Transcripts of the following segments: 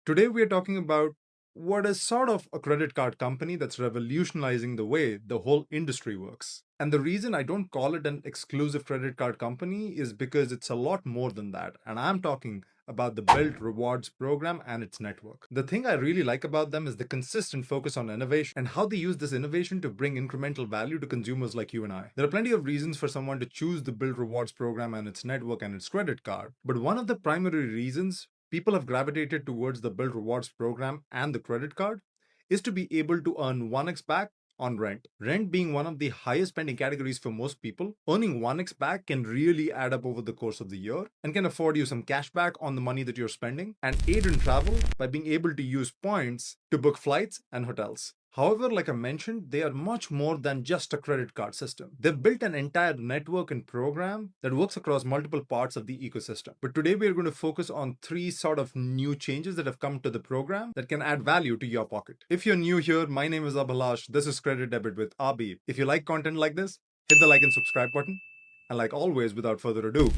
Today, we are talking about what is sort of a credit card company that's revolutionizing the way the whole industry works. And the reason I don't call it an exclusive credit card company is because it's a lot more than that. And I'm talking about the Bilt Rewards program and its network. The thing I really like about them is the consistent focus on innovation and how they use this innovation to bring incremental value to consumers like you and I. There are plenty of reasons for someone to choose the Bilt Rewards program and its network and its credit card, but one of the primary reasons people have gravitated towards the Bilt Rewards program and the credit card is to be able to earn 1x back on rent. Rent being one of the highest spending categories for most people, earning 1x back can really add up over the course of the year and can afford you some cash back on the money that you're spending and aid in travel by being able to use points to book flights and hotels. However, like I mentioned, they are much more than just a credit card system. They've built an entire network and program that works across multiple parts of the ecosystem. But today we are going to focus on three sort of new changes that have come to the program that can add value to your pocket. If you're new here, my name is Abhilash. This is Credit Debit with Abhi. If you like content like this, hit the like and subscribe button. And like always, without further ado,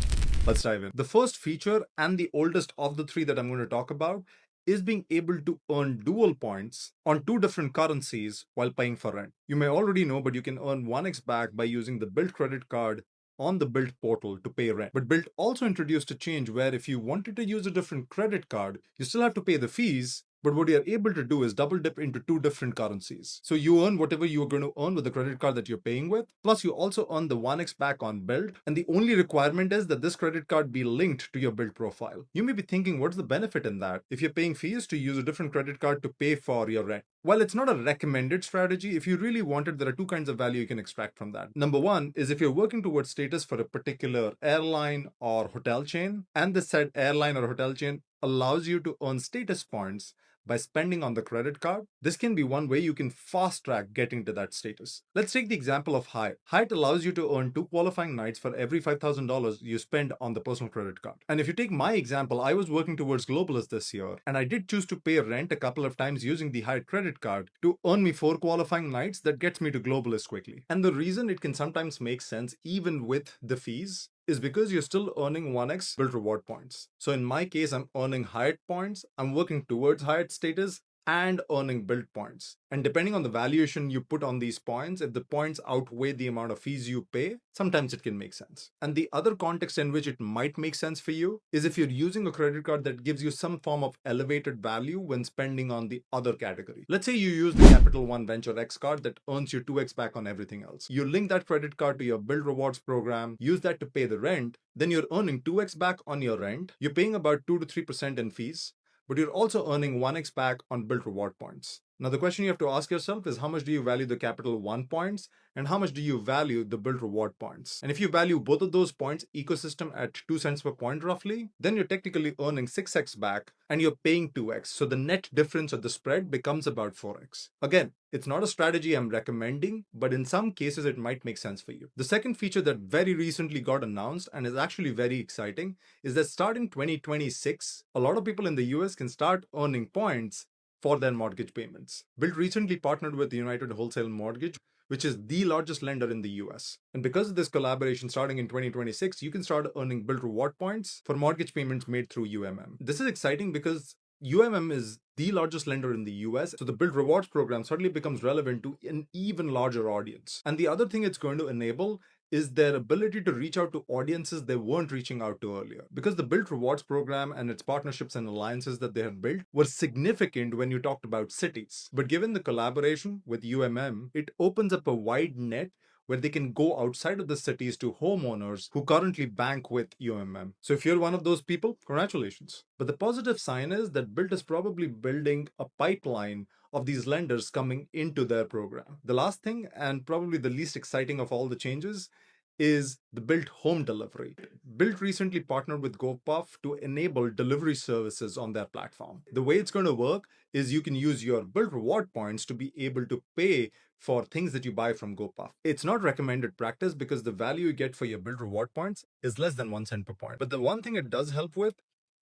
let's dive in. The first feature and the oldest of the three that I'm going to talk about is being able to earn dual points on two different currencies while paying for rent. You may already know, but you can earn 1x back by using the Bilt credit card on the Bilt portal to pay rent. But Bilt also introduced a change where if you wanted to use a different credit card, you still have to pay the fees, but what you're able to do is double dip into two different currencies. So you earn whatever you're going to earn with the credit card that you're paying with, plus you also earn the 1x back on Bilt. And the only requirement is that this credit card be linked to your Bilt profile. You may be thinking, what's the benefit in that if you're paying fees to use a different credit card to pay for your rent? While it's not a recommended strategy, if you really want it, there are two kinds of value you can extract from that. Number one is if you're working towards status for a particular airline or hotel chain, and the said airline or hotel chain allows you to earn status points by spending on the credit card, this can be one way you can fast track getting to that status. Let's take the example of Hyatt. Hyatt allows you to earn 2 qualifying nights for every $5,000 you spend on the personal credit card. And if you take my example, I was working towards Globalist this year, and I did choose to pay rent a couple of times using the Hyatt credit card to earn me 4 qualifying nights that gets me to Globalist quickly. And the reason it can sometimes make sense even with the fees is because you're still earning 1x Bilt reward points. So in my case, I'm earning Hyatt points, I'm working towards Hyatt status, and earning Bilt points. And depending on the valuation you put on these points, if the points outweigh the amount of fees you pay, sometimes it can make sense. And the other context in which it might make sense for you is if you're using a credit card that gives you some form of elevated value when spending on the other category. Let's say you use the Capital One Venture X card that earns you 2x back on everything else. You link that credit card to your Bilt Rewards program, use that to pay the rent, then you're earning 2x back on your rent. You're paying about 2 to 3% in fees, but you're also earning 1x back on Bilt reward points. Now, the question you have to ask yourself is how much do you value the Capital One points and how much do you value the Bilt reward points? And if you value both of those points ecosystem at 2 cents per point roughly, then you're technically earning 6x back and you're paying 2x. So the net difference of the spread becomes about 4x. Again, it's not a strategy I'm recommending, but in some cases it might make sense for you. The second feature that very recently got announced and is actually very exciting is that starting 2026, a lot of people in the US can start earning points for their mortgage payments. Bilt recently partnered with the United Wholesale Mortgage, which is the largest lender in the US. And because of this collaboration starting in 2026, you can start earning Bilt reward points for mortgage payments made through UMM. This is exciting because UMM is the largest lender in the US, so the Bilt Rewards program suddenly becomes relevant to an even larger audience. And the other thing it's going to enable is their ability to reach out to audiences they weren't reaching out to earlier. Because the Bilt Rewards program and its partnerships and alliances that they had built were significant when you talked about cities. But given the collaboration with UMM, it opens up a wide net where they can go outside of the cities to homeowners who currently bank with UMM. So if you're one of those people, congratulations. But the positive sign is that Bilt is probably building a pipeline of these lenders coming into their program. The last thing, and probably the least exciting of all the changes, is the Bilt home delivery. Bilt recently partnered with GoPuff to enable delivery services on their platform. The way it's going to work is you can use your Bilt reward points to be able to pay for things that you buy from GoPuff. It's not recommended practice because the value you get for your Bilt reward points is less than 1 cent per point. But the one thing it does help with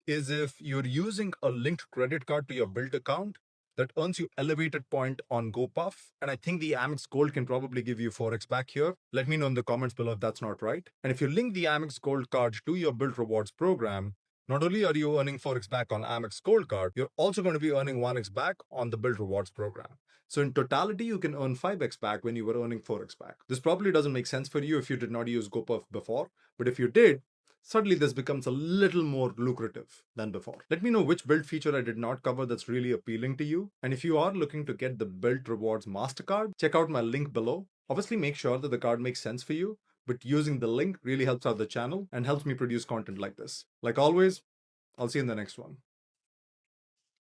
is if you're using a linked credit card to your Bilt account, that earns you elevated point on GoPuff. And I think the Amex Gold can probably give you 4x back here. Let me know in the comments below if that's not right. And if you link the Amex Gold card to your Bilt Rewards program, Not only are you earning 4x back on Amex Gold card, you're also going to be earning 1x back on the Bilt Rewards program. So in totality, you can earn 5x back when you were earning 4x back. This probably doesn't make sense for you if you did not use GoPuff before, but if you did, suddenly this becomes a little more lucrative than before. Let me know which Bilt feature I did not cover that's really appealing to you. And if you are looking to get the Bilt Rewards Mastercard, check out my link below. Obviously, make sure that the card makes sense for you, but using the link really helps out the channel and helps me produce content like this. Like always, I'll see you in the next one.